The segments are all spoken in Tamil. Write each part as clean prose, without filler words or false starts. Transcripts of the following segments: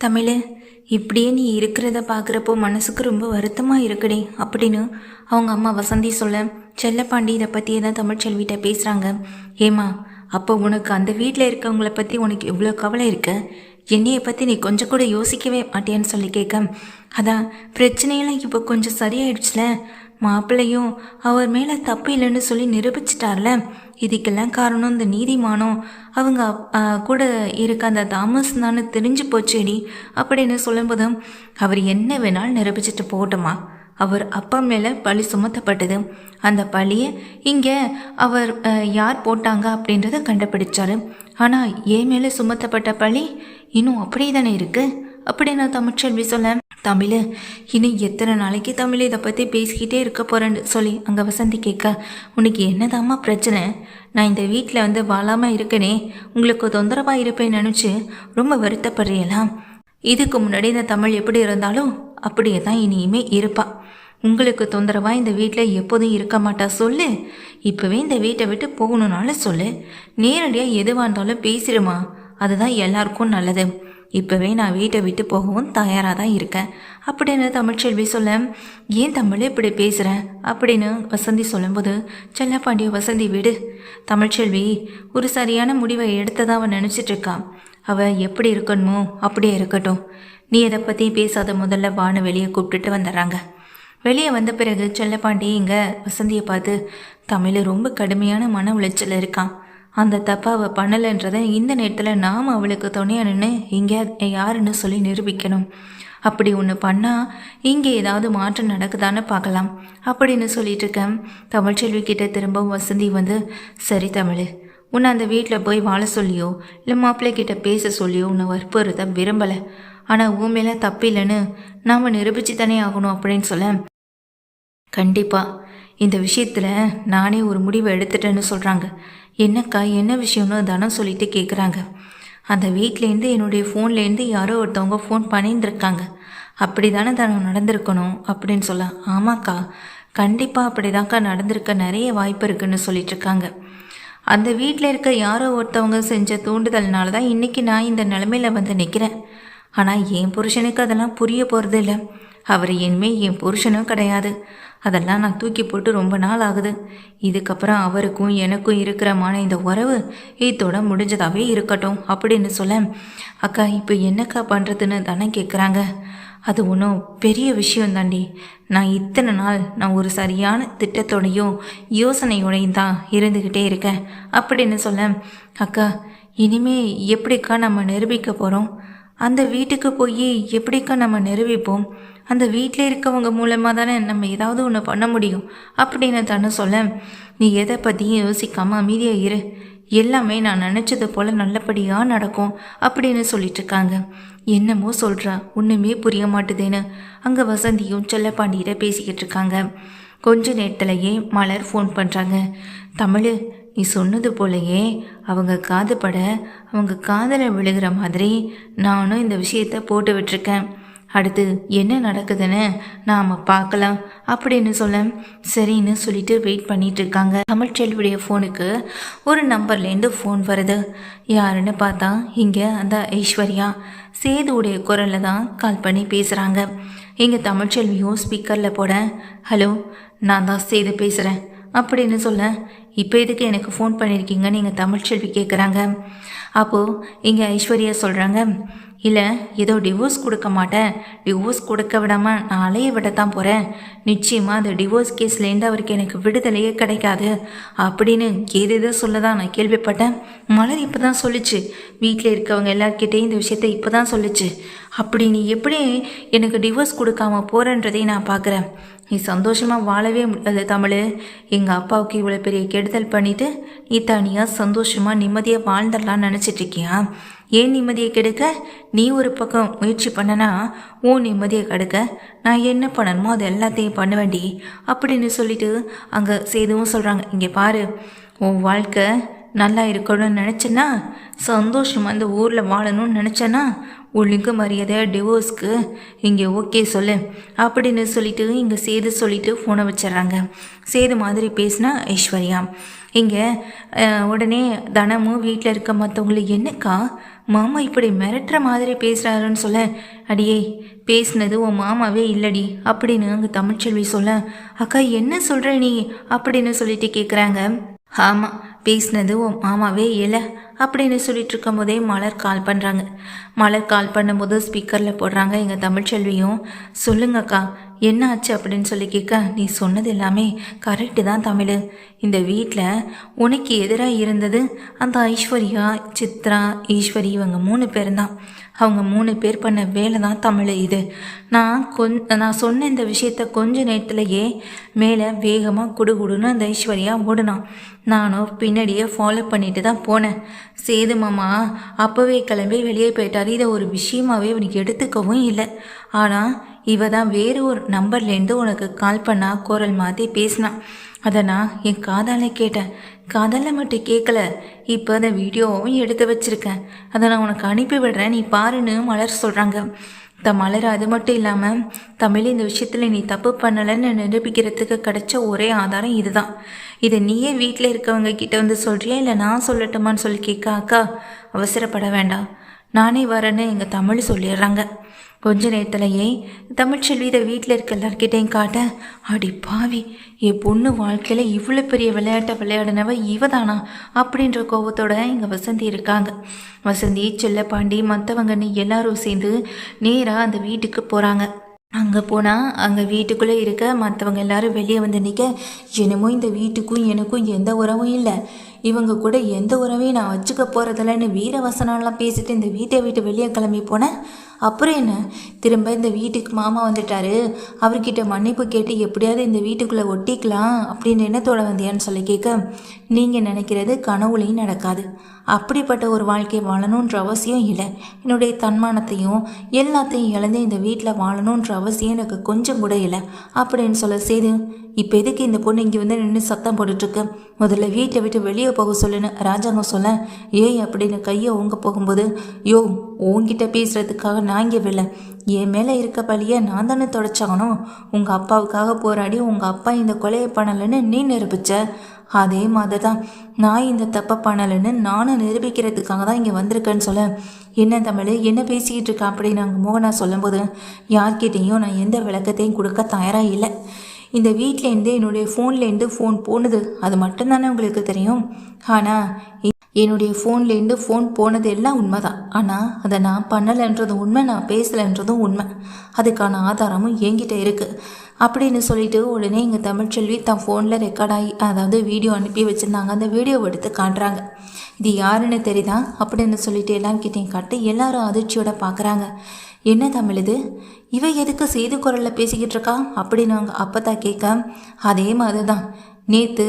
தமிழ், இப்படியே நீ இருக்கிறத பார்க்குறப்போ மனசுக்கு ரொம்ப வருத்தமாக இருக்குடே அப்படின்னு அவங்க அம்மா வசந்தி சொல்ல, செல்லப்பாண்டி இதை பற்றியே தான் தமிழ்ச்செல்விகிட்ட பேசுகிறாங்க. ஏமா, அப்போ உனக்கு அந்த வீட்டில் இருக்கவங்கள பற்றி உனக்கு எவ்வளோ கவலை இருக்கு, என்னையை பற்றி நீ கொஞ்சம் கூட யோசிக்கவே மாட்டேன்னு சொல்லி கேட்க, அதான் பிரச்சனையெல்லாம் இப்போ கொஞ்சம் சரியாயிடுச்சுல, மாப்பிள்ளையும் அவர் மேலே தப்பு இல்லைன்னு சொல்லி நிரூபிச்சிட்டார்ல, இதுக்கெல்லாம் காரணம் இந்த நீதிமானம் அவங்க கூட இருக்க அந்த தாமஸ் தானே தெரிஞ்சு போச்சேடி அப்படின்னு சொல்லும்போது, அவர் என்ன வேணாலும் நிரூபிச்சிட்டு போகட்டுமா, அவர் அப்பா மேலே பழி சுமத்தப்பட்டது, அந்த பழியை இங்கே அவர் யார் போட்டாங்க அப்படின்றத கண்டுபிடிச்சாரு, ஆனால் என் மேலே சுமத்தப்பட்ட பழி இன்னும் அப்படியே தானே இருக்குது அப்படின்னு தமிழ்ச்செல்வி சொல்ல, தமிழ், இன்னும் எத்தனை நாளைக்கு தமிழ் இதை பற்றி பேசிக்கிட்டே இருக்க போகிறேன்னு சொல்லி அங்கே வசந்தி கேட்க, உனக்கு என்னதாம்மா பிரச்சனை, நான் இந்த வீட்டில் வாழாமல் இருக்கனே, உங்களுக்கு தொந்தரவாக இருப்பேன்னு நினச்சி ரொம்ப வருத்தப்படுறீங்களா, இதுக்கு முன்னாடி இந்த தமிழ் எப்படி இருந்தாலும் அப்படியே தான் இனியுமே இருப்பா, உங்களுக்கு தொந்தரவாக இந்த வீட்டில் எப்போதும் இருக்க மாட்டா சொல்லு, இப்போவே இந்த வீட்டை விட்டு போகணுன்னாலும் சொல்லு, நேரடியாக எதுவாக இருந்தாலும் பேசிடுமா, அதுதான் எல்லாருக்கும் நல்லது, இப்போவே நான் வீட்டை விட்டு போகவும் தயாராக தான் இருக்கேன் அப்படின்னு தமிழ்ச்செல்வி சொல்ல, ஏன் தமிழ் இப்படி பேசுகிறேன் அப்படின்னு வசந்தி சொல்லும்போது, செல்லப்பாண்டிய வசந்தி விடு, தமிழ்ச்செல்வி ஒரு சரியான முடிவை எடுத்ததாக அவன் நினச்சிட்ருக்கா, அவள் எப்படி இருக்கணுமோ அப்படியே இருக்கட்டும், நீ இதை பற்றி பேசாத, முதல்ல வான்னு வெளியே கூப்பிட்டுட்டு வந்துடுறாங்க. வெளியே வந்த பிறகு செல்லப்பாண்டி இங்கே வசந்தியை பார்த்து, தமிழ் ரொம்ப கடுமையான மன உளைச்சல் இருக்கான், அந்த தப்பை அவள் பண்ணலைன்றதை இந்த நேரத்தில் நாம் அவளுக்கு துணையாக நின்று இங்கே யாருன்னு சொல்லி நிரூபிக்கணும், அப்படி ஒன்று பண்ணால் இங்கே ஏதாவது மாற்றம் நடக்குதான்னு பார்க்கலாம் அப்படின்னு சொல்லிட்டு இருக்கேன். தமிழ்ச்செல்வி கிட்ட திரும்பவும் வசந்தி சரி தமிழ், உன்னை அந்த வீட்டில் போய் வாழ சொல்லியோ இல்லை மாப்பிள்ளை கிட்ட பேச சொல்லியோ உன்னை வற்புறுத்த விரும்பலை, ஆனால் உன் மேலே தப்பு இல்லைன்னு நாம் நிரூபிச்சு தானே ஆகணும் அப்படின்னு சொல்ல, கண்டிப்பாக இந்த விஷயத்தில் நானே ஒரு முடிவை எடுத்துட்டேன்னு சொல்கிறாங்க, என்னக்கா என்ன விஷயம்னு தானே சொல்லிட்டு கேட்குறாங்க, அந்த வீட்டிலேருந்து என்னுடைய ஃபோன்லேருந்து யாரோ ஒருத்தவங்க ஃபோன் பண்ணியிருந்துருக்காங்க, அப்படி தானே நடந்திருக்கணும் அப்படின்னு சொல்ல, ஆமாக்கா கண்டிப்பாக அப்படி தான்க்கா நடந்திருக்க நிறைய வாய்ப்பு இருக்குன்னு சொல்லிட்டுருக்காங்க, அந்த வீட்டில் இருக்க யாரோ ஒருத்தவங்க செஞ்ச தூண்டுதல்னால தான் இன்றைக்கி நான் இந்த நிலமையில் நிற்கிறேன், ஆனால் என் புருஷனுக்கு அதெல்லாம் புரிய போகிறது இல்லை, அவர் இனிமேல் என் புருஷனும் கிடையாது, அதெல்லாம் நான் தூக்கி போட்டு ரொம்ப நாள் ஆகுது, இதுக்கப்புறம் அவருக்கும் எனக்கும் இருக்கிறமான இந்த உறவு இதோட முடிஞ்சதாகவே இருக்கட்டும் அப்படின்னு சொல்ல, அக்கா இப்போ என்னக்கா பண்ணுறதுன்னு தானே கேட்குறாங்க, அது ஒன்றும் பெரிய விஷயம் தாண்டி, நான் இத்தனை நாள் நான் ஒரு சரியான திட்டத்தோடையும் யோசனையோடையும் தான் இருந்துக்கிட்டே இருக்கேன் அப்படின்னு சொல்ல, அக்கா இனிமே எப்படிக்கா நம்ம நிரூபிக்க போகிறோம், அந்த வீட்டுக்கு போய் எப்படிக்கா நம்ம நிரூபிப்போம், அந்த வீட்டில் இருக்கவங்க மூலமாக தானே நம்ம ஏதாவது ஒன்று பண்ண முடியும் அப்படின்னு தானே சொல்ல, நீ எதை பற்றியும் யோசிக்காமல் அமைதியாக இரு, எல்லாமே நான் நினச்சது போல் நல்லபடியாக நடக்கும் அப்படின்னு சொல்லிட்டு இருக்காங்க. என்னமோ சொல்கிறா, ஒன்றுமே புரிய மாட்டுதேன்னு அங்கே வசந்தியும் செல்லப்பாண்டிகிட்ட பேசிக்கிட்டு இருக்காங்க. கொஞ்ச நேரத்திலேயே மலர் ஃபோன் பண்ணுறாங்க. தமிழ், நீ சொன்னது போலையே அவங்க காதுபட அவங்க காதலை விழுகிற மாதிரி நானும் இந்த விஷயத்தை போட்டு விட்டுருக்கேன், அடுத்து என்ன நடக்குதுன்னு நாம் பார்க்கலாம் அப்படின்னு சொல்ல, சரின்னு சொல்லிட்டு வெயிட் பண்ணிட்டு இருக்காங்க. தமிழ்ச்செல்வியுடைய ஃபோனுக்கு ஒரு நம்பர்லேருந்து ஃபோன் வருது. யாருன்னு பார்த்தா இங்கே அந்த ஐஸ்வர்யா சேதுவுடைய குரலில் தான் கால் பண்ணி பேசுகிறாங்க. இங்கே தமிழ்ச்செல்வியும் ஸ்பீக்கரில் போட, ஹலோ நான் தான் சேது பேசுகிறேன் அப்படின்னு சொல்ல, இப்போ எதுக்கு எனக்கு ஃபோன் பண்ணியிருக்கீங்கன்னு நீங்கள் தமிழ்ச்செல்வி கேட்குறாங்க. அப்போது இங்கே ஐஸ்வர்யா சொல்கிறாங்க, இல்லை ஏதோ டிவோர்ஸ் கொடுக்க மாட்டேன், டிவோர்ஸ் கொடுக்க விடாமல் நான் அலைய விட தான் போகிறேன், நிச்சயமாக அந்த டிவோர்ஸ் கேஸ்லேருந்து அவருக்கு எனக்கு விடுதலையே கிடைக்காது அப்படின்னு ஏதேதோ சொல்ல தான் நான் கேள்விப்பட்டேன், மலர் இப்போ தான் சொல்லிச்சு, வீட்டில் இருக்கவங்க எல்லாருக்கிட்டேயும் இந்த விஷயத்த இப்போ தான் சொல்லிச்சு, அப்படி நீ எப்படி எனக்கு டிவோர்ஸ் கொடுக்காம போகிறன்றதையும் நான் பார்க்குறேன், நீ சந்தோஷமாக வாழவே முடியாது தமிழ், எங்கள் அப்பாவுக்கு இவ்வளோ பெரிய கெடுதல் பண்ணிவிட்டு நீ தனியாக சந்தோஷமாக நிம்மதியாக வாழ்ந்துடலான்னு நினச்சிட்ருக்கியா, ஏன் நிம்மதியை கெடுக்க, நீ ஒரு பக்கம் முயற்சி பண்ணனா உன் நிம்மதியை கெடுக்க நான் என்ன பண்ணணுமோ அது எல்லாத்தையும் பண்ண வேண்டி அப்படின்னு சொல்லிட்டு அங்கே சேதுவும் சொல்கிறாங்க, இங்கே பாரு, உன் வாழ்க்கை நல்லா இருக்கணும்னு நினச்சேன்னா, சந்தோஷமாக அந்த ஊரில் வாழணும்னு நினச்சேன்னா ஒழுங்கு மரியாதையாக டிவோர்ஸ்க்கு இங்கே ஓகே சொல்லு அப்படின்னு சொல்லிட்டு இங்கே சேது சொல்லிவிட்டு ஃபோனை வச்சிட்றாங்க. சேது மாதிரி பேசினா ஐஸ்வர்யா. இங்கே உடனே தனமும் வீட்டில் இருக்க மற்றவங்களை, என்னக்கா மாமா இப்படி மிரட்டுற மாதிரி பேசுகிறாருன்னு சொல்ல, அடியே பேசுனது உன் மாமாவே இல்லடி அப்படின்னு அங்கே தமிழ்ச்செல்வி சொல்ல, அக்கா என்ன சொல்கிற நீ அப்படின்னு சொல்லிட்டு கேட்குறாங்க. ஆமாம், பேசினது உன் மாமாவே இல்லை அப்படின்னு சொல்லிட்டு இருக்கும் போதே மலர் கால் பண்ணுறாங்க. மலர் கால் பண்ணும்போது ஸ்பீக்கரில் போடுறாங்க. எங்கள் தமிழ்ச்செல்வியும், சொல்லுங்கக்கா என்ன ஆச்சு அப்படின்னு சொல்லி கேட்க, நீ சொன்னது எல்லாமே கரெக்டு தான் தமிழ். இந்த வீட்டில் உனக்கு எதிராக இருந்தது அந்த ஐஸ்வர்யா, சித்ரா, ஈஸ்வரி இவங்க 3 பேர் தான். அவங்க 3 பேர் பண்ண வேலை தான் தமிழ் இது. நான் சொன்ன இந்த விஷயத்த கொஞ்ச நேரத்துலையே மேலே வேகமாக குடுகுடுன்னு அந்த ஐஸ்வர்யா ஓடுனான். நானும் பின்னாடியே ஃபாலோ பண்ணிட்டு தான் போனேன். சேது மாமா அப்போவே கிளம்பி வெளியே போயிட்டார். இதை ஒரு விஷயமாகவே இவனுக்கு எடுத்துக்கவும் இல்லை. ஆனால் இவ தான் வேறு ஒரு நம்பர்லேருந்து உனக்கு கால் பண்ணா குரல் மாற்றி பேசினான். அதை நான் என் காதால் கேட்டேன். காதால் மட்டும் கேட்கல, இப்போ அந்த வீடியோவும் எடுத்து வச்சுருக்கேன். அதை நான் உனக்கு அனுப்பி விடுறேன், நீ பாருன்னு மலர் சொல்கிறாங்க. மலர் அது மட்டும் இல்லாமல் தமிழ் இந்த விஷயத்தில் நீ தப்பு பண்ணலைன்னு நிரூபிக்கிறதுக்கு கிடைச்ச ஒரே ஆதாரம் இதுதான். இதை நீயே வீட்டில் இருக்கவங்க கிட்ட வந்து சொல்கிறியா இல்லை நான் சொல்லட்டுமான்னு சொல்லி கேட்க, அக்கா அவசரப்பட வேண்டாம், நானே வரேன்னு எங்கள் தமிழ் சொல்லிடுறாங்க. கொஞ்ச நேரத்துலையே தமிழ்ச்செல்வி இதை வீட்டில் இருக்க எல்லார்கிட்டையும் காட்ட, அடி பாவி என் பொண்ணு வாழ்க்கையில் இவ்வளோ பெரிய விளையாட்டை விளையாடினவ இவதானா அப்படின்ற கோபத்தோட இங்கே வசந்தி இருக்காங்க. வசந்தி, செல்லப்பாண்டி, மற்றவங்கன்னு எல்லாரும் சேர்ந்து நேராக அந்த வீட்டுக்கு போகிறாங்க. அங்கே போனால் அங்கே வீட்டுக்குள்ளே இருக்க மற்றவங்க எல்லாரும் வெளியே வந்து நிற்க, என்னமோ இந்த வீட்டுக்கும் எனக்கும் எந்த உறவும் இல்லை, இவங்க கூட எந்த உறவையும் நான் வச்சுக்க போகிறதில்லன்னு வீரவசனம்லாம் பேசிட்டு இந்த வீட்டை விட்டு வெளியே கிளம்பி போனேன். அப்புறம் என்ன, திரும்ப இந்த வீட்டுக்கு மாமா வந்துட்டாரு, அவர்கிட்ட மன்னிப்பு கேட்டு எப்படியாவது இந்த வீட்டுக்குள்ளே ஒட்டிக்கலாம் அப்படின்னு எண்ணத்தோட வந்தியான்னு சொல்லி கேட்க, நீங்கள் நினைக்கிறது கனவுலையும் நடக்காது. அப்படிப்பட்ட ஒரு வாழ்க்கையை வாழணுன்ற அவசியம் இல்லை. என்னுடைய தன்மானத்தையும் எல்லாத்தையும் இழந்து இந்த வீட்டில் வாழணுன்ற அவசியம் எனக்கு கொஞ்சம் கூட இல்லை அப்படின்னு சொல்ல, சேது இப்போ எதுக்கு இந்த பொண்ணு இங்கே வந்து நின்று சத்தம் போட்டுட்ருக்கு, முதல்ல வீட்டை விட்டு வெளியே போக சொல்லுன்னு ராஜாங்கம் சொல்ல, ஏய் அப்படின்னு கையை ஓங்க போகும்போது, யோ உங்ககிட்ட பேசுகிறதுக்காக நான் இங்கே வரல, என் மேலே இருக்க பழியை நான் தானே தொடச்சாகணும். உங்கள் அப்பாவுக்காக போராடி உங்கள் அப்பா இந்த கொலையை பண்ணலைன்னு நீ நிரூபிச்ச, அதே மாதிரி தான் நான் இந்த தப்பை பண்ணலைன்னு நானும் நிரூபிக்கிறதுக்காக தான் இங்கே வந்திருக்கேன்னு சொல்ல, என்ன தமிழ் என்ன பேசிக்கிட்டு இருக்கா அப்படின்னு நாங்கள் மோகனா சொல்லும்போது, யார்கிட்டையும் நான் எந்த விளக்கத்தையும் கொடுக்க தயாராக இல்லை. இந்த வீட்டிலேருந்து என்னுடைய ஃபோன்லேருந்து ஃபோன் போனது அது மட்டும்தானே உங்களுக்கு தெரியும். ஆனால் என்னுடைய ஃபோன்லேருந்து ஃபோன் போனது எல்லாம் உண்மை தான். ஆனால் அதை நான் பண்ணலைன்றதும் உண்மை, நான் பேசலைன்றதும் உண்மை. அதுக்கான ஆதாரமும் என்கிட்ட இருக்குது அப்படின்னு சொல்லிட்டு உடனே எங்கள் தமிழ்ச்செல்வி தன் ஃபோனில் ரெக்கார்டாகி அதாவது வீடியோ அனுப்பி வச்சுருந்தாங்க. அந்த வீடியோவை எடுத்து காட்டுறாங்க. இது யாருன்னு தெரியுதா அப்படின்னு சொல்லிட்டு எல்லாருக்கிட்டையும் காட்டு எல்லாரும் அதிர்ச்சியோட பார்க்குறாங்க. என்ன தமிழ் இது, இவ எதுக்கு சேது குரலில் பேசிக்கிட்டு இருக்கா அப்படின்னு அவங்க அப்பதான் கேட்க, அதே மாதிரி தான் நேற்று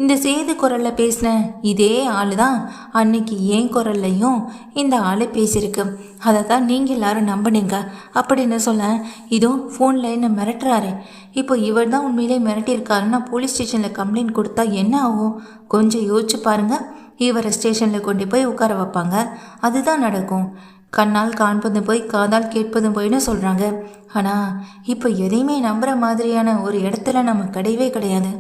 இந்த சேது குரலில் பேசின இதே ஆள் தான் அன்னைக்கு ஏன் குரல்லையும் இந்த ஆள் பேசியிருக்கு, அதை தான் நீங்கள் எல்லாரும் நம்பினீங்க அப்படின்னு சொல்ல, இதோ ஃபோனில் என்ன மிரட்டுறாரு, இப்போ இவர் தான் உண்மையிலே மிரட்டியிருக்காருன்னா போலீஸ் ஸ்டேஷனில் கம்ப்ளைண்ட் கொடுத்தா என்ன ஆகும் கொஞ்சம் யோசிச்சு பாருங்கள். இவரை ஸ்டேஷனில் கொண்டு போய் உட்கார வைப்பாங்க, அதுதான் நடக்கும். கண்ணால் காண்பது போய் காதால் கேட்பதும் போயின்னு சொல்கிறாங்க. ஆனால் இப்போ எதையுமே நம்புகிற மாதிரியான ஒரு இடத்துல நம்ம கிடையவே கிடையாது.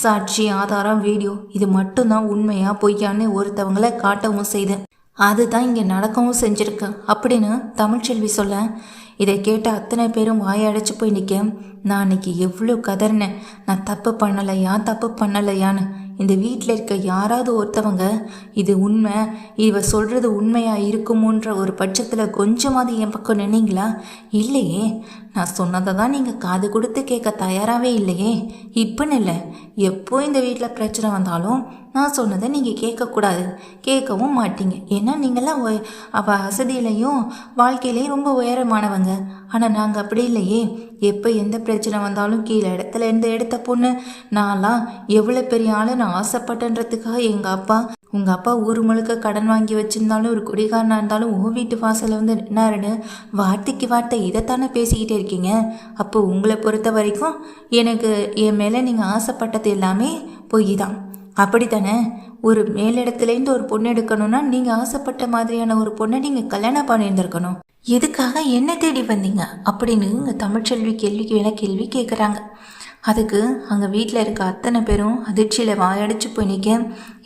சாட்சி, ஆதாரம், வீடியோ இது மட்டும்தான் உண்மையாக பொய்யான்னு ஒருத்தவங்களை காட்டவும் செய்து அதுதான் இங்கே நடக்கவும் செஞ்சுருக்கு அப்படின்னு தமிழ்ச்செல்வி சொல்ல, இதை கேட்ட அத்தனை பேரும் வாயடைச்சு போய் நிற்க, நான் அன்னைக்கு எவ்வளோ கதறினேன், நான் தப்பு பண்ணலையான்னு. இந்த வீட்டில் இருக்க யாராவது ஒருத்தவங்க இது உண்மை, இவ சொல்கிறது உண்மையாக இருக்குமோன்ற ஒரு பட்சத்தில் கொஞ்சமாவது என் பக்கம் நின்னீங்களா? இல்லையே. நான் சொன்னதை தான் நீங்கள் காது கொடுத்து கேட்க தயாராகவே இல்லையே. இப்போன்னு இல்லை, எப்போ இந்த வீட்டில் பிரச்சனை வந்தாலும் நான் சொன்னதை நீங்கள் கேட்கக்கூடாது, கேட்கவும் மாட்டீங்க. ஏன்னா நீங்களாம் வசதியிலையும் வாழ்க்கையிலையும் ரொம்ப உயரமானவங்க. ஆனால் நாங்கள் அப்படி இல்லையே. எப்போ எந்த பிரச்சனை வந்தாலும் கீழே இடத்துல இருந்து எடுத்த பொண்ணு நான்லாம் எவ்வளோ பெரிய ஆளு நான் ஆசைப்பட்டன்றதுக்காக உங்கள் அப்பா ஊர் முழுக்க கடன் வாங்கி வச்சுருந்தாலும் ஒரு குடிகாரனாக இருந்தாலும் வீட்டு வாசலில் வந்து நின்னாருன்னு வார்த்தைக்கு வார்த்தை இதைத்தானே பேசிக்கிட்டே இருக்கீங்க. அப்போ உங்களை பொறுத்த வரைக்கும் எனக்கு என் மேலே நீங்கள் ஆசைப்பட்டது எல்லாமே பொய் தான், அப்படித்தானே? ஒரு மேலிடத்துலேருந்து ஒரு பொண்ணு எடுக்கணும்னா நீங்கள் ஆசைப்பட்ட மாதிரியான ஒரு பொண்ணை நீங்கள் கல்யாணம் பண்ணியிருந்திருக்கணும். எதுக்காக என்ன தேடி வந்தீங்க அப்படின்னு இங்கே தமிழ்ச்செல்வி கேள்விக்கு வேலை கேள்வி கேட்குறாங்க. அதுக்கு அங்கே வீட்டில் இருக்க அத்தனை பேரும் அதிர்ச்சியில் வாயடிச்சு போய் நிற்க,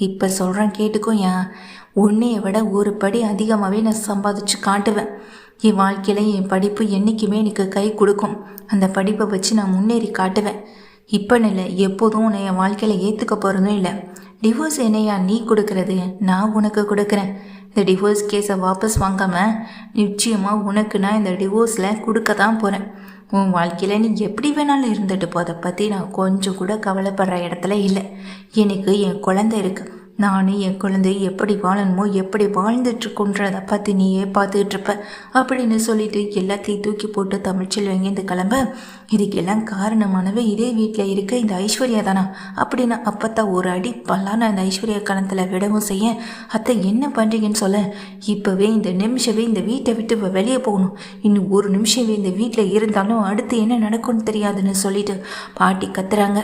இப்போ சொல்கிறேன் கேட்டுக்கோ. ஏன் உன்னைய விட ஒரு படி அதிகமாகவே நான் சம்பாதிச்சு காட்டுவேன். என் வாழ்க்கையில் என் படிப்பு என்றைக்குமே எனக்கு கை கொடுக்கும். அந்த படிப்பை வச்சு நான் முன்னேறி காட்டுவேன். இப்போன்னு இல்லை, எப்போதும் உன்னை என் வாழ்க்கையில் ஏற்றுக்க போகிறதும் இல்லை. டிவோர்ஸ் என்னையா நீ கொடுக்கறது, நான் உனக்கு கொடுக்குறேன். இந்த டிவோர்ஸ் கேஸை வாபஸ் வாங்காமல் நிச்சயமாக உனக்கு நான் இந்த டிவோர்ஸில் கொடுக்க தான் போகிறேன். உன் வாழ்க்கையில் நீ எப்படி வேணாலும் இருந்துட்டு போ, அதை பற்றி நான் கொஞ்சம் கூட கவலைப்படுற இடத்துல இல்லை. எனக்கு என் குழந்தை இருக்குது. நானும் என் குழந்தை எப்படி வாழணுமோ எப்படி வாழ்ந்துட்டுருக்குன்றதை பற்றி நீயே பார்த்துக்கிட்டு இருப்ப அப்படின்னு சொல்லிட்டு எல்லாத்தையும் தூக்கி போட்டு தமிழ்ச்செல்வங்க இந்த கிளம்ப. இதுக்கெல்லாம் காரணமானவே இதே வீட்டில் இருக்க இந்த ஐஸ்வர்யா தானா அப்படின்னு அப்பத்தா ஒரு அடி பல்லான அந்த ஐஸ்வர்யா கணத்தில் விடவும் செய்ய, அத்தை என்ன பண்ணுறீங்கன்னு சொல்ல, இப்போவே இந்த நிமிஷமே இந்த வீட்டை விட்டு வெளியே போகணும். இன்னும் ஒரு நிமிஷமே இந்த வீட்டில் இருந்தாலும் அடுத்து என்ன நடக்கும்னு தெரியாதுன்னு சொல்லிட்டு பாட்டி கத்துறாங்க.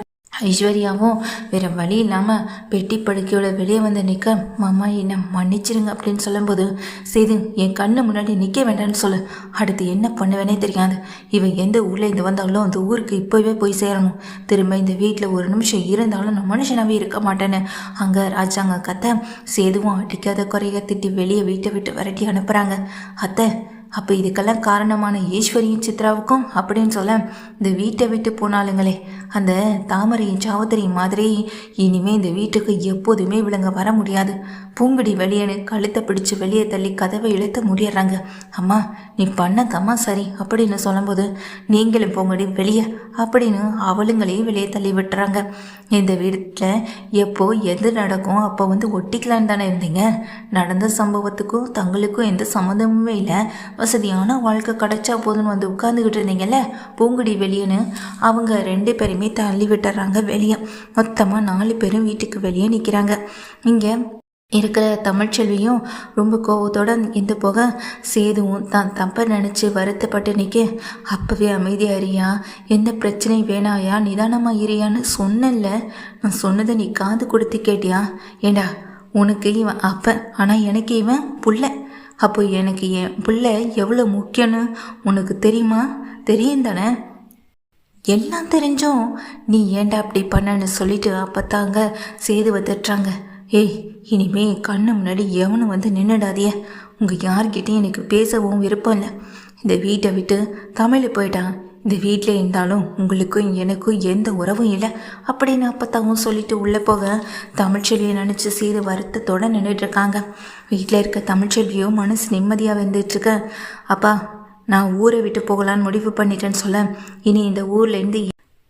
ஐஸ்வர்யாவும் வேறு வழி இல்லாமல் பெட்டி படுக்கையோட வெளியே வந்து நிற்க, மாமா என்னை மன்னிச்சிருங்க அப்படின்னு சொல்லும்போது, சேது என் கண்ணு முன்னாடி நிற்க வேண்டாம்னு சொல்லு, அடுத்து என்ன பண்ணுவேனே தெரியாது. இவன் எந்த ஊரில் இருந்து வந்தாலும் அந்த ஊருக்கு இப்போவே போய் சேரணும். திரும்ப இந்த வீட்டில் ஒரு நிமிஷம் இருந்தாலும் நான் மனுஷனாகவே இருக்க மாட்டேன்னு அங்கே ராஜாங்க கத்த, சேதுவும் அடிக்காத குறைய திட்டி வெளியே வீட்டை விட்டு விரட்டி அனுப்புகிறாங்க. அத்தை அப்போ இதுக்கெல்லாம் காரணமான ஈஸ்வரியும் சித்ராவுக்கும் அப்படின்னு சொல்ல, இந்த வீட்டை விட்டு போனாலுங்களே அந்த தாமரையும் சாவத்திரி மாதிரி இனிமேல் இந்த வீட்டுக்கு எப்போதுமே இவளுங்க வர முடியாது. பூங்குடி வெளியேன்னு கழுத்தை பிடிச்சி வெளியே தள்ளி கதவை இழுத்த முடியறாங்க. அம்மா நீ பண்ணதம்மா சரி அப்படின்னு சொல்லும்போது, நீங்களும் பூங்குடி வெளியே அப்படின்னு அவளுங்களையும் வெளியே தள்ளி விட்டுறாங்க. இந்த வீட்டில் எப்போ எது நடக்கும் அப்போ வந்து ஒட்டிக்கலான்னு தானே இருந்தீங்க. நடந்த சம்பவத்துக்கும் தங்களுக்கும் எந்த சம்மந்தமுமே இல்லை. வசதியான வாழ்க்கை கிடைச்சா போதுன்னு வந்து உட்காந்துக்கிட்டு இருந்தீங்கல்ல பூங்குடி வெளியேன்னு அவங்க 2 பேருமே தள்ளி விட்டுறாங்க வெளியே. மொத்தமாக 4 பேரும் வீட்டுக்கு வெளியே நிற்கிறாங்க. இங்கே இருக்கிற தமிழ்ச்செல்வியும் ரொம்ப கோவத்தோடு இந்த போக, சேதுவும் தான் தப்பை நினச்சி வருத்தப்பட்டு நிற்க, அப்போவே அமைதியாரியா, எந்த பிரச்சனையும் வேணாயா, நிதானமாக இரியான்னு சொன்னல. நான் சொன்னதை நீ காது கொடுத்து கேட்டியா? ஏண்டா உனக்கு இவன் அப்ப, ஆனால் எனக்கு இவன் புள்ள. அப்போ எனக்கு என் பிள்ளை எவ்வளோ முக்கியம்னு உனக்கு தெரியுமா? தெரியும் தானே? எல்லாம் தெரிஞ்சும் நீ ஏண்டா அப்படி பண்ணன்னு சொல்லிட்டு அப்பத்தாங்க சேதுவை தட்டுறாங்க. ஏய் இனிமே கண்ணு முன்னாடி எவனும் வந்து நின்றுடாதிய. உங்கள் யார்கிட்டையும் எனக்கு பேசவும் விருப்பம் இல்லை. இந்த வீட்டை விட்டு தமிழ் போயிட்டான். இந்த வீட்டில் இருந்தாலும் உங்களுக்கும் எனக்கும் எந்த உறவும் இல்லை அப்படின்னு அப்பத்தாவும் சொல்லிட்டு உள்ளே போக, தமிழ்ச்செல்வியை நினச்சி சேது வருத்தத்தோடு நின்றுட்டுருக்காங்க. வீட்டில் இருக்க தமிழ்ச்செல்வியோ மனசு நிம்மதியாக வந்துட்டுருக்க. அப்பா நான் ஊரை விட்டு போகலான்னு முடிவு பண்ணிட்டேன்னு சொல்ல, இனி இந்த ஊரில் இருந்து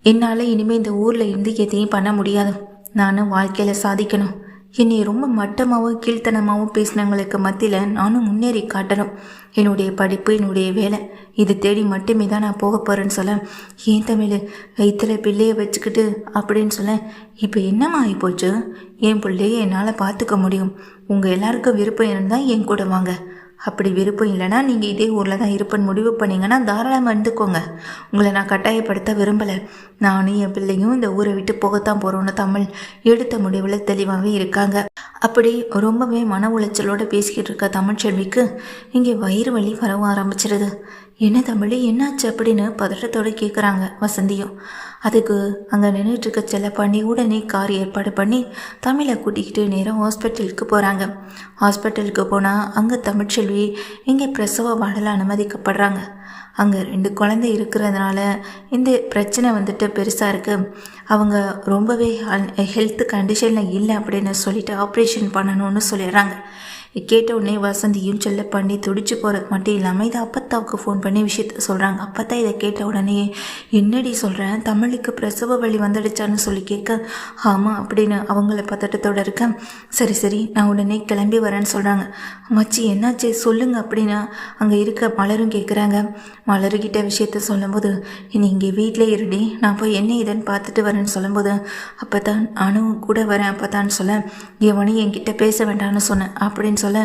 என்னால் இனிமேல் இந்த ஊரில் இருந்து எதையும் பண்ண முடியாது. நானும் வாழ்க்கையில் சாதிக்கணும். என்னை ரொம்ப மட்டமாகவும் கீழ்த்தனமாகவும் பேசினவங்களுக்கு மத்தியில் நானும் முன்னேறி காட்டணும். என்னுடைய படிப்பு என்னுடைய வேலை இது தேடி மட்டுமே தான் நான் போக போகிறேன்னு சொல்ல, ஏன் தமிழ் வயிற்றுல பிள்ளையை வச்சுக்கிட்டு அப்படின்னு சொல்ல, இப்போ என்னம்மா ஆகிப்போச்சு? என் பிள்ளையை என்னால் பார்த்துக்க முடியும். உங்கள் எல்லாருக்கும் விருப்பம் இருந்தால் என் கூட வாங்க. அப்படி விருப்பம் இல்லைனா நீங்கள் இதே ஊரில் தான் இருப்பேன்னு முடிவு பண்ணிங்கன்னா தாராளமாக இருந்துக்கோங்க. உங்களை நான் கட்டாயப்படுத்த விரும்பலை. நானும் என் பிள்ளையும் இந்த ஊரை விட்டு போகத்தான் போகிறோன்னு தமிழ் எடுத்த முடிவில் தெளிவாகவே இருக்காங்க. அப்படி ரொம்பவே மன உளைச்சலோடு பேசிக்கிட்டு இருக்க தமிழ்ச்செல்விக்கு இங்கே வயிறு வலி வரவும் ஆரம்பிச்சிருது. என்ன தமிழ் என்னாச்சு அப்படின்னு பதட்டத்தோடு கேட்குறாங்க வசந்தியும். அதுக்கு அங்கே நின்றுட்டுருக்க செல்லப்பாண்டி உடனே கார் ஏற்பாடு பண்ணி தமிழை கூட்டிக்கிட்டு நேராக ஹாஸ்பிட்டலுக்கு போகிறாங்க. ஹாஸ்பிட்டலுக்கு போனால் அங்கே தமிழ்ச்செல்வி இங்கே பிரசவ வார்டில் அனுமதிக்கப்படுறாங்க. அங்கே 2 குழந்தை இருக்கிறதுனால இந்த பிரச்சனை வந்துட்டு பெருசாக இருக்குது. அவங்க ரொம்பவே ஹெல்த் கண்டிஷனில் இல்லை அப்படின்னு சொல்லிட்டு ஆப்ரேஷன் பண்ணணும்னு சொல்லிடுறாங்க. கேட்ட உடனே வசந்தியும் செல்லப்பாண்டி துடிச்சு போகிறது மட்டும் இல்லாமல் இதை அப்பத்தாவுக்கு ஃபோன் பண்ணி விஷயத்த சொல்கிறாங்க. அப்பத்தா இதை கேட்ட உடனே என்னடி சொல்கிறேன், தமிழுக்கு பிரசவ வலி வந்துடுச்சான்னு சொல்லி கேட்க, ஆமாம் அப்படின்னு அவங்கள பதட்டத்தோடு இருக்க, சரி சரி நான் உடனே கிளம்பி வரேன்னு சொல்கிறாங்க. மச்சி என்னாச்சு சொல்லுங்க அப்படின்னு அங்கே இருக்க மலரும் கேட்குறாங்க. மலருக்கிட்ட விஷயத்த சொல்லும்போது, இனி இங்கே வீட்டிலே இருடி, நான் போய் என்ன இதுன்னு பார்த்துட்டு வரேன்னு சொல்லும்போது, அப்போ தான் நானும் கூட வரேன் அப்போதான்னு சொல்ல, எவனையும் என்கிட்ட பேச வேண்டாம்னு சொன்னேன் அப்படின்னு சொல்ல,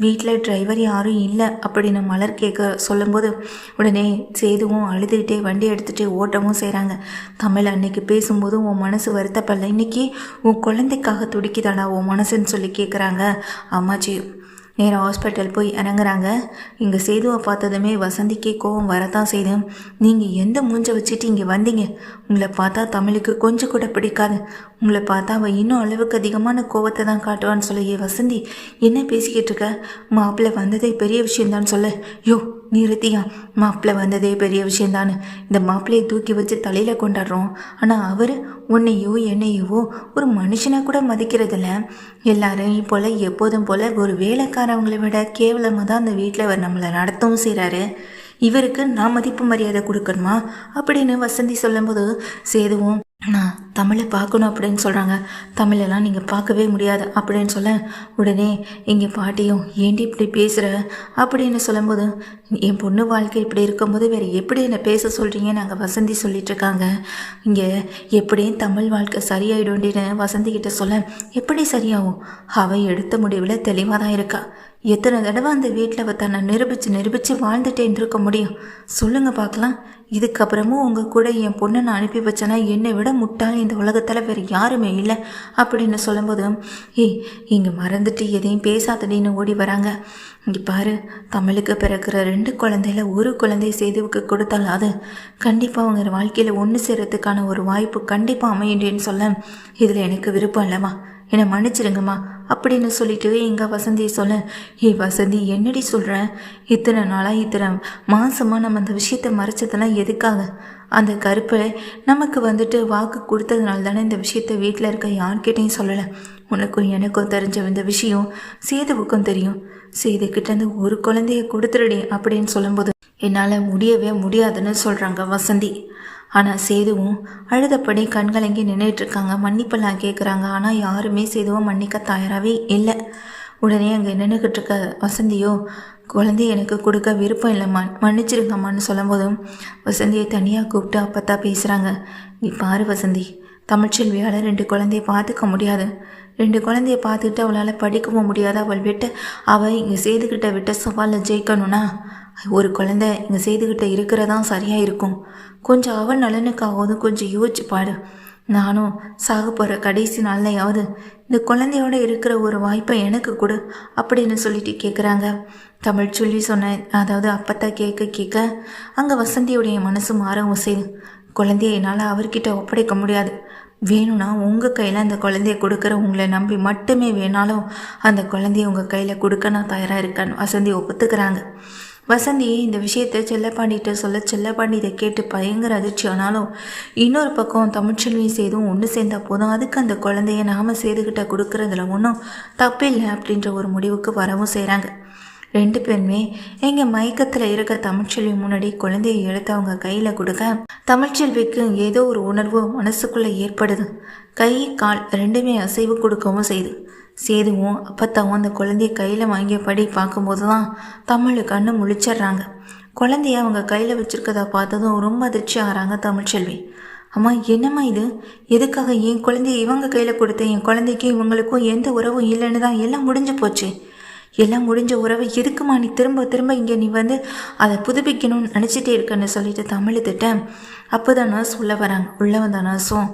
வீட்டில் டிரைவர் யாரும் இல்லை அப்படின்னு மலர் கேட்க சொல்லும்போது உடனே சேதுவும் அழுதுகிட்டே வண்டி எடுத்துகிட்டு ஓட்டவும் செய்கிறாங்க. தமிழ் அன்னைக்கு பேசும்போது உன் மனசு வருத்தப்படல, இன்னைக்கு உன் குழந்தைக்காக துடிக்குதாடா உன் மனசுன்னு சொல்லி கேட்குறாங்க அம்மாச்சி. நேராக ஹாஸ்பிட்டல் போய் இறங்குறாங்க. இங்கே சேதுவை பார்த்ததுமே வசந்திக்கே கோவம் வரத்தான் செய்து, நீங்கள் எந்த மூஞ்சை வச்சுட்டு இங்கே வந்தீங்க? உங்களை பார்த்தா தமிழுக்கு கொஞ்சம் கூட பிடிக்காது. உங்களை பார்த்தா அவள் இன்னும் அளவுக்கு அதிகமான கோவத்தை தான் காட்டுவான்னு சொல்ல, ஏ வசந்தி என்ன பேசிக்கிட்டு இருக்க? மாப்பிள்ளை வந்ததே பெரிய விஷயம்தான் சொல்ல. யோ நிறுத்தியா, மாப்பிள்ளை வந்ததே பெரிய விஷயந்தான்னு இந்த மாப்பிள்ளையை தூக்கி வச்சு தலையில் கொண்டாடுறோம். ஆனால் அவர் உன்னையோ என்னையோ ஒரு மனுஷனை கூட மதிக்கிறதில்ல. எல்லாரையும் போல் எப்போதும் போல் ஒரு வேலைக்காரவங்களை விட கேவலமாக தான் அந்த வீட்டில் அவர் நம்மளை நடத்தவும் செய்கிறாரு. இவருக்கு நான் மதிப்பு மரியாதை கொடுக்கணுமா அப்படின்னு வசந்தி சொல்லும்போது, சேதுவும் நான் தமிழை பார்க்கணும் அப்படின்னு சொல்கிறாங்க. தமிழெல்லாம் நீங்கள் பார்க்கவே முடியாது அப்படின்னு சொல்ல, உடனே இங்கே பாட்டியும் ஏண்டி இப்படி பேசுகிற அப்படின்னு சொல்லும்போது, என் பொண்ணு வாழ்க்கை இப்படி இருக்கும்போது வேறு எப்படி என்னை பேச சொல்கிறீங்க நாங்கள் வசந்தி சொல்லிகிட்ருக்காங்க. இங்கே எப்படியும் தமிழ் வாழ்க்கை சரியாயிடும்னு வசந்தி கிட்ட சொல்ல, எப்படி சரியாகும்? அவள் எடுத்த முடிவில் தெளிவாக தான் இருக்கா. எத்தனை தடவை அந்த வீட்டில் அவள் தன்னை நிரூபித்து வாழ்ந்துட்டே இருந்திருக்க முடியும்? சொல்லுங்கள் பார்க்கலாம். இதுக்கப்புறமும் உங்கள் கூட என் பொண்ணை நான் அனுப்பி வச்சேன்னா என்னை விட முட்டாள் இந்த உலகத்தில் வேறு யாருமே இல்லை அப்படின்னு சொல்லும்போது, இங்கே மறந்துட்டு எதையும் பேசாதடின்னு ஓடி வராங்க. இங்கே பாரு, தமிழுக்கு பிறக்கிற 2 குழந்தையில ஒரு குழந்தைய சேதுவுக்கு கொடுத்தாலும் அது கண்டிப்பாக அவங்க வாழ்க்கையில் ஒன்று சேரத்துக்கான ஒரு வாய்ப்பு கண்டிப்பாக அமையுண்டேன்னு சொல்ல, இதில் எனக்கு விருப்பம் இல்லைம்மா, என்னை மன்னிச்சிடுங்கம்மா அப்படின்னு சொல்லிட்டு எங்கள் வசந்தியை சொல்ல, வசந்தி என்னடி சொல்கிறேன்? இத்தனை நாளாக இத்தனை மாதமாக நம்ம அந்த விஷயத்தை மறைச்சதெல்லாம் எதுக்காக? அந்த கருப்பை நமக்கு வந்துட்டு வாக்கு கொடுத்ததுனால தானே இந்த விஷயத்த வீட்டில் இருக்க யார்கிட்டையும் சொல்லலை. உனக்கும் எனக்கும் தெரிஞ்ச இந்த விஷயம் சேதுவுக்கும் தெரியும். சேதுக்கிட்டேருந்து ஒரு குழந்தைய கொடுத்துருடி அப்படின்னு சொல்லும்போது, என்னால் முடியவே முடியாதுன்னு சொல்கிறாங்க வசந்தி. ஆனால் சேதுவும் அழுதப்படி கண்கலங்கி நின்றுட்டுருக்காங்க. மன்னிப்பெல்லாம் கேட்குறாங்க. ஆனால் யாருமே சேதுவும் மன்னிக்க தயாராகவே இல்லை. உடனே அங்கே நின்றுக்கிட்டு இருக்க வசந்தியோ, குழந்தைய எனக்கு கொடுக்க விருப்பம் இல்லைம்மா, மன்னிச்சிருங்கம்மான்னு சொல்லும்போதும் வசந்தியை தனியாக கூப்பிட்டு அப்பத்தான் பேசுகிறாங்க. நீ பாரு வசந்தி, தமிழ்ச்செல்வியால் 2 குழந்தைய பார்த்துக்க முடியாது. 2 குழந்தைய பார்த்துக்கிட்டு அவளால் படிக்கவும் முடியாது. அவள் இங்கே சேதுக்கிட்ட விட்ட சவாலில் ஜெயிக்கணும்னா ஒரு குழந்தை இங்கே சேதுக்கிட்ட இருக்கிறதான் சரியாக இருக்கும். கொஞ்சம் அவன் நலனுக்காவது கொஞ்சம் யோசிச்சு பாடு. நானும் சாக போகிற கடைசி நாள்லையாவது இந்த குழந்தையோட இருக்கிற ஒரு வாய்ப்பை எனக்கு கொடு அப்படின்னு சொல்லிட்டு கேட்குறாங்க. தமிழ் சொல்லி சொன்னேன், அதாவது அப்பத்தா கேட்க அங்கே வசந்தியுடைய மனசு மாறவும் செய்யுது. குழந்தைய என்னால் அவர்கிட்ட ஒப்படைக்க முடியாது. வேணும்னா உங்கள் கையில் அந்த குழந்தைய கொடுக்குற உங்களை நம்பி மட்டுமே வேணாலும் அந்த குழந்தைய உங்கள் கையில் கொடுக்க நான் தயாராக இருக்கேன்னு வசந்தி ஒப்புத்துக்கிறாங்க. வசந்தி இந்த விஷயத்தை செல்லப்பாண்டிகிட்ட சொல்ல, செல்லப்பாண்டி இதை கேட்டு பயங்கர அதிர்ச்சி. ஆனாலும் இன்னொரு பக்கம் தமிழ்ச்செல்வி சேதும் ஒன்று சேர்ந்தா போதும், அதுக்கு அந்த குழந்தைய நாம் சேதுக்கிட்ட கொடுக்குறதுல ஒன்றும் தப்பில்லை அப்படின்ற ஒரு முடிவுக்கு வரவும் செய்கிறாங்க. 2 பேருமே எங்கள் மயக்கத்தில் இருக்க தமிழ்ச்செல்வி முன்னாடி குழந்தையை எடுத்து அவங்க கையில் கொடுக்க, தமிழ்ச்செல்விக்கு ஏதோ ஒரு உணர்வு மனசுக்குள்ளே ஏற்படுது. கை கால் 2மே அசைவு கொடுக்கவும் செய்யுது. சேதுவும் அப்பத்தாவும் அந்த குழந்தைய கையில் வாங்கியபடி பார்க்கும்போது தான் தமிழ் கண்ணு முழிச்சிட்றாங்க. குழந்தைய அவங்க கையில் வச்சுருக்கதா பார்த்ததும் ரொம்ப அதிர்ச்சி ஆகிறாங்க தமிழ்ச்செல்வி. அம்மா என்னம்மா இது? எதுக்காக என் குழந்தைய இவங்க கையில் கொடுத்த? என் குழந்தைக்கும் இவங்களுக்கும் எந்த உறவும் இல்லைன்னு தான் எல்லாம் முடிஞ்சு போச்சு. எல்லாம் முடிஞ்ச உறவை எதுக்குமா நீ திரும்ப இங்கே நீ வந்து அதை புதுப்பிக்கணும்னு நினச்சிட்டே இருக்கன்னு சொல்லிட்டு தமிழ் திட்டேன். அப்போ தான் நர்ஸ் உள்ளே வராங்க. உள்ளே வந்த நர்ஸும்,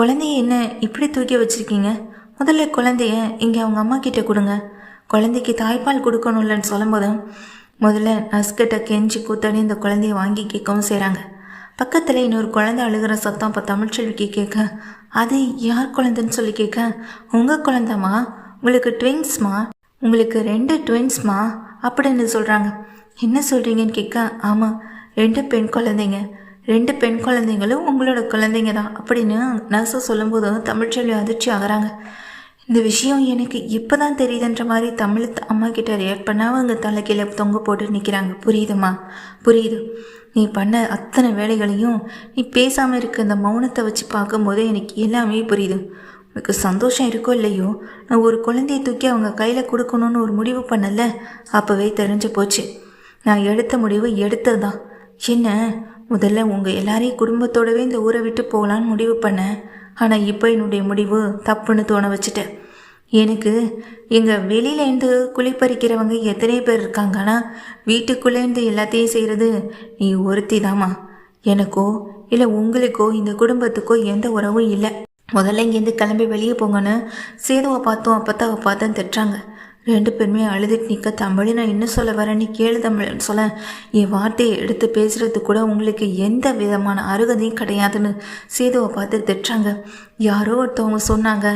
குழந்தைய என்ன இப்படி தூக்கி வச்சுருக்கீங்க? முதல்ல குழந்தைய இங்கே அவங்க அம்மா கிட்டே கொடுங்க, குழந்தைக்கு தாய்ப்பால் கொடுக்கணும்லன்னு சொல்லும்போது முதல்ல நர்ஸ்கிட்ட கெஞ்சி கூத்தாடி இந்த குழந்தைய வாங்கி கேட்கவும் செய்கிறாங்க. பக்கத்தில் இன்னொரு குழந்தை அழுகிற சத்தம் இப்போ தமிழ்ச்செல்விக்கு கேட்க, அது யார் குழந்தைன்னு சொல்லி கேட்க, உங்கள் குழந்தைம்மா, உங்களுக்கு ட்வின்ஸ்மா, உங்களுக்கு 2 ட்வின்ஸ்மா அப்படின்னு சொல்கிறாங்க. என்ன சொல்கிறீங்கன்னு கேட்க, ஆமாம் 2 பெண் குழந்தைங்க, 2 பெண் குழந்தைங்களும் உங்களோட குழந்தைங்க தான் அப்படின்னு நர்ஸை சொல்லும்போது தமிழ்ச்செல்வி அதிர்ச்சி ஆகிறாங்க. இந்த விஷயம் எனக்கு இப்போ தான் தெரியுதுன்ற மாதிரி தமிழ் அம்மா கிட்ட ரியாக்ட் பண்ண அவங்க தலைக்கீழே தொங்க போட்டு நிற்கிறாங்க. புரியுதுமா, புரியுது. நீ பண்ண அத்தனை வேலைகளையும் நீ பேசாமல் இருக்க இந்த மௌனத்தை வச்சு பார்க்கும்போது எனக்கு எல்லாமே புரியுது. உனக்கு சந்தோஷம் இருக்கோ இல்லையோ, நான் ஒரு குழந்தைய தூக்கி அவங்க கையில் கொடுக்கணும்னு ஒரு முடிவு பண்ணல, அப்போவே தெரிஞ்சு போச்சு. நான் எடுத்த முடிவு எடுத்தது தான். என்ன, முதல்ல உங்கள் எல்லாரையும் குடும்பத்தோடவே இந்த ஊரை விட்டு போகலான்னு முடிவு பண்ணேன். ஆனால் இப்போ என்னுடைய முடிவு தப்புன்னு தோண வச்சுட்டேன். எனக்கு எங்கள் வெளியிலேருந்து குளிப்பறிக்கிறவங்க எத்தனை பேர் இருக்காங்க, ஆனால் வீட்டுக்குள்ளேருந்து எல்லாத்தையும் செய்கிறது நீ ஒருத்தி தாம்மா. எனக்கோ இல்லை உங்களுக்கோ இந்த குடும்பத்துக்கோ எந்த உறவும் இல்லை. முதல்ல இங்கேருந்து கிளம்பி வெளியே போங்கன்னு சேதுவை பார்த்தோம் அப்பத்தாவை பார்த்தேன் திட்டுறாங்க. ரெண்டு பேருமே அழுதுட்டு நிற்க, தமிழ் நான் என்ன சொல்ல வரேன் நீ கேளு தமிழ்னு சொல்ல, என் வார்த்தையை எடுத்து பேசுறது கூட உங்களுக்கு எந்த விதமான அருகதையும் கிடையாதுன்னு சேதுவை பார்த்து திட்டுறாங்க. யாரோ ஒருத்தவங்க சொன்னாங்க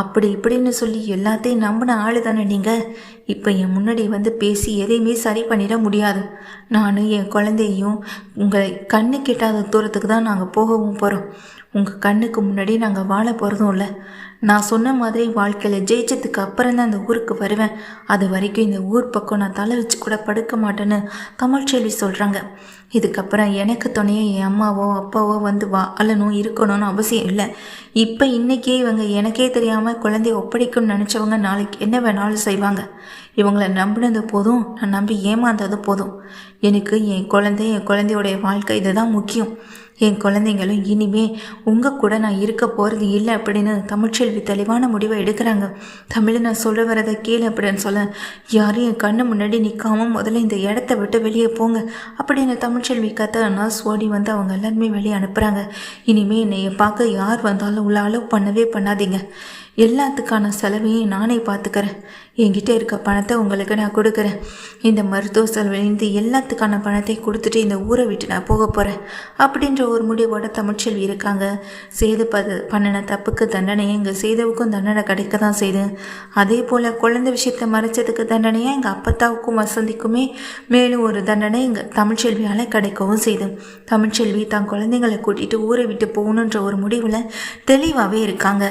அப்படி இப்படின்னு சொல்லி எல்லாத்தையும் நம்பின ஆளு தானே நீங்கள். இப்போ என் முன்னாடி வந்து பேசி எதையுமே சரி பண்ணிட முடியாது. நானும் என் குழந்தையும் உங்களை கண்ணு கெட்டாத தூரத்துக்கு தான் நாங்கள் போகவும் போகிறோம். உங்கள் கண்ணுக்கு முன்னாடி நாங்கள் வாழ போகிறதும் இல்லை. நான் சொன்ன மாதிரி வாழ்க்கையில் ஜெயிச்சதுக்கு அப்புறம் தான் இந்த ஊருக்கு வருவேன். அது வரைக்கும் இந்த ஊர் பக்கம் நான் தலை வச்சு கூட படுக்க மாட்டேன்னு தமிழ்ச்செல்வி சொல்கிறாங்க. இதுக்கப்புறம் எனக்கு துணையை என் அம்மாவோ அப்பாவோ வந்து வாழணும் இருக்கணும்னு அவசியம் இல்லை. இப்போ இன்றைக்கே இவங்க எனக்கே தெரியாமல் குழந்தைய ஒப்படைக்கணும்னு நினச்சவங்க நாளைக்கு என்ன வேணாலும் செய்வாங்க. இவங்களை நம்பினது போதும், நான் நம்பி ஏமாந்தது போதும். எனக்கு என் குழந்தையோடைய வாழ்க்கை இதுதான் முக்கியம். என் குழந்தைங்களும் இனிமே உங்கள் கூட நான் இருக்க போகிறது இல்லை அப்படின்னு தமிழ்ச்செல்வி தெளிவான முடிவை எடுக்கிறாங்க. தமிழ் நான் சொல்ல வரதை கேளு அப்படின்னு சொல்ல, யாரும் என் கண்ணு முன்னாடி நிற்காம முதல்ல இந்த இடத்த விட்டு வெளியே போங்க அப்படின்னு தமிழ்ச்செல்வி கத்தனா ஓடி வந்து அவங்க எல்லாருமே வெளியே அனுப்புகிறாங்க. இனிமேல் என்னைய பார்க்க யார் வந்தாலும் உள்ள அலோவ் பண்ணவே பண்ணாதீங்க. எல்லாத்துக்கான செலவையும் நானே பார்த்துக்கிறேன். என்கிட்ட இருக்க பணத்தை உங்களுக்கு நான் கொடுக்குறேன். இந்த மருத்துவ செலவுலேருந்து எல்லாத்துக்கான பணத்தை கொடுத்துட்டு இந்த ஊரை விட்டு நான் போக போகிறேன் அப்படின்ற ஒரு முடிவோட தமிழ்ச்செல்வி இருக்காங்க. சேது பண்ணின தப்புக்கு தண்டனையை எங்கள் சேதுவுக்கும் தண்டனை கிடைக்க தான் செய்யுது. அதே போல் குழந்தை விஷயத்தை மறைச்சதுக்கு தண்டனையை எங்கள் அப்பத்தாவுக்கும் வசந்திக்குமே மேலும் ஒரு தண்டனை எங்கள் தமிழ்ச்செல்வியால் கிடைக்கவும் செய்யுது. தமிழ்ச்செல்வி தான் குழந்தைங்களை கூட்டிகிட்டு ஊரை விட்டு போகணுன்ற ஒரு முடிவில் தெளிவாகவே இருக்காங்க.